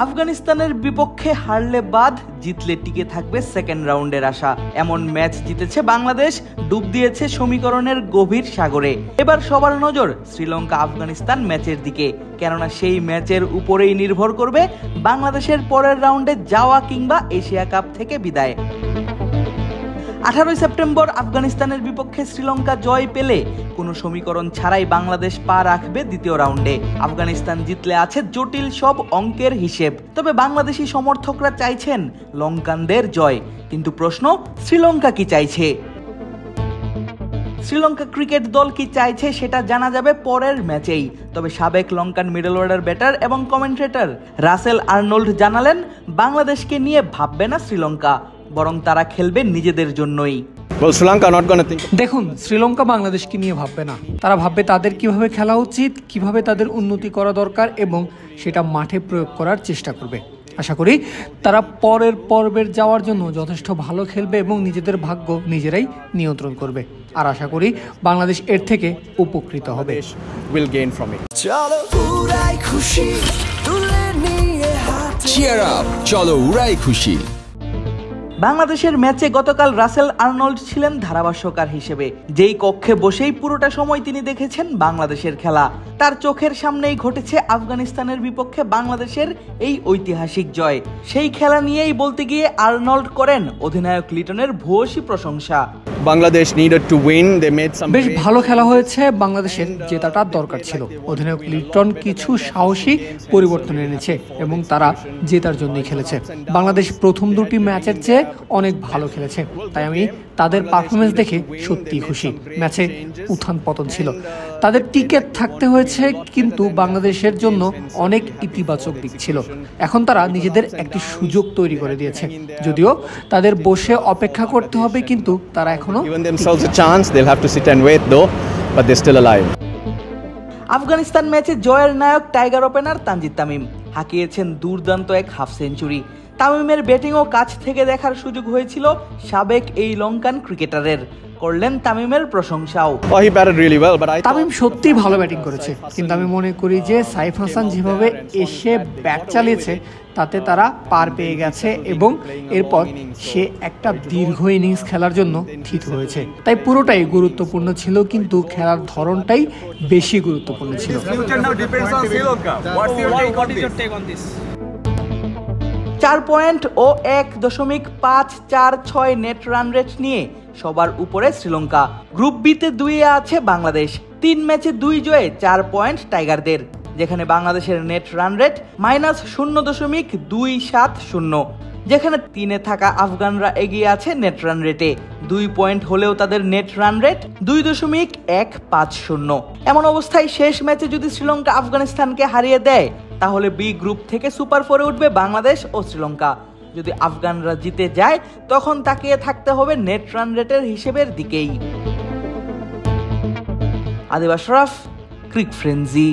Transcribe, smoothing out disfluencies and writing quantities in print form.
আফগানিস্তানের বিপক্ষে হারলে বাদ, জিতলে টিকে থাকবে সেকেন্ড রাউন্ডের আশা। এমন ম্যাচ জিতেছে বাংলাদেশ, ডুব দিয়েছে সমীকরণের গভীর সাগরে। এবার সবার নজর শ্রীলঙ্কা আফগানিস্তান ম্যাচের দিকে, কেননা সেই ম্যাচের উপরেই নির্ভর করবে বাংলাদেশের পরের রাউন্ডে যাওয়া কিংবা এশিয়া কাপ থেকে বিদায়। 18 সেপ্টেম্বর আফগানিস্তানের বিপক্ষে শ্রীলঙ্কা জয় পেলে কোনো সমীকরণ ছাড়াই বাংলাদেশ পা রাখবে দ্বিতীয় রাউন্ডে। আফগানিস্তান জিতলে আছে জটিল সব অঙ্কের হিসেব। তবে বাংলাদেশি সমর্থকরা চাইছেন লঙ্কানদের জয়, কিন্তু প্রশ্ন, শ্রীলঙ্কা কি চাইছে? শ্রীলঙ্কা ক্রিকেট দল কি চাইছে সেটা জানা যাবে পরের ম্যাচেই। তবে সাবেক লঙ্কান মিডল অর্ডার ব্যাটার এবং কমেন্ট্রেটর রাসেল আর্নল্ড জানালেন, বাংলাদেশকে নিয়ে ভাববে না শ্রীলঙ্কা, বরং তারা খেলবে নিজেদের জন্যই। দেখুন, শ্রীলঙ্কা বাংলাদেশকে নিয়ে ভাববে না, তারা ভাববে তাদের কিভাবে খেলা উচিত, কিভাবে তাদের উন্নতি করা দরকার এবং সেটা মাঠে প্রয়োগ করার চেষ্টা করবে। আশা করি তারা পরের পর্বের যাওয়ার জন্য যথেষ্ট ভালো খেলবে এবং নিজেদের ভাগ্য নিজেরাই নিয়ন্ত্রণ করবে। আর আশা করি বাংলাদেশ এর থেকে উপকৃত হবে। চলো উড়াই খুশি। বাংলাদেশের ম্যাচে গতকাল রাসেল আর্নল্ড ছিলেন ধারাভাষ্যকার হিসেবে। যেই কক্ষে বসেই পুরোটা সময় তিনি দেখেছেন বাংলাদেশের খেলা। তার চোখের সামনেই ঘটেছে আফগানিস্তানের বিপক্ষে বাংলাদেশের এই ঐতিহাসিক জয়। সেই খেলা নিয়েই বলতে গিয়ে আর্নল্ড করেন অধিনায়ক লিটনের ভূয়সী প্রশংসা। Bangladesh needed to win. They made some বেশ ভালো খেলা হয়েছে, বাংলাদেশের জেতাটা দরকার ছিল। অধিনায়ক লিটন কিছু সাহসী পরিবর্তন এনেছে এবং তারা জেতার জন্যই খেলেছে। বাংলাদেশ প্রথম দুটি ম্যাচের চেয়ে অনেক ভালো খেলেছে, তাই আমি তাদের পারফরমেন্স দেখে সত্যিই খুশি। ম্যাচে উত্থান পতন ছিল, তাদের টিকে থাকতে হয়েছে, কিন্তু বাংলাদেশের জন্য অনেক ইতিবাচক দিক ছিল। এখন তারা নিজেদের একটি সুযোগ তৈরি করে দিয়েছে, যদিও তাদের বসে অপেক্ষা করতে হবে, কিন্তু তারা এখনো আফগানিস্তান ম্যাচে জয়ের নায়ক টাইগার ওপেনার তানজিদ তামিম হাঁকিয়েছেন দুর্দান্ত এক হাফ সেঞ্চুরি। তামিমের ব্যাটিংও কাছ থেকে দেখার সুযোগ হয়েছিল সাবেক এই লঙ্কান ক্রিকেটারের। করলেন তামিমের প্রশংসাও। তামিম সত্যিই ভালো ব্যাটিং করেছে, কিন্তু আমি মনে করি যে সাইফ হাসান যেভাবে এসে ব্যাট চালিয়েছে তাতে তারা পার পেয়ে গেছে এবং এরপর সে একটা দীর্ঘ ইনিংস খেলার জন্য থিত হয়েছে। তাই পুরোটাই গুরুত্বপূর্ণ ছিল, কিন্তু খেলার ধরনটাই বেশি গুরুত্বপূর্ণ ছিল। 4 পয়েন্ট ও 1.546 নেট রান রেট নিয়ে সবার উপরে শ্রীলঙ্কা। গ্রুপ বিতে 2-এ আছে বাংলাদেশ। 3 ম্যাচে 2 জয়ে 4 পয়েন্ট টাইগারদের, যেখানে বাংলাদেশের নেট রান রেট -0.270, যেখানে 3-এ থাকা আফগানরা এগিয়ে আছে নেট রান রেটে। 2 পয়েন্ট হলেও তাদের নেট রান রেট 2.150। এমন অবস্থায় শেষ ম্যাচে যদি শ্রীলঙ্কা আফগানিস্তানকে হারিয়ে দেয়, তাহলে বি গ্রুপ থেকে সুপার 4-এ উঠবে বাংলাদেশ ও শ্রীলঙ্কা। যদি আফগানরা জিতে যায়, তখন তাকিয়ে থাকতে হবে নেট রান রেটের হিসেবের দিকেই। আদিব আশরাফ, ক্রিক ফ্রেন্জি।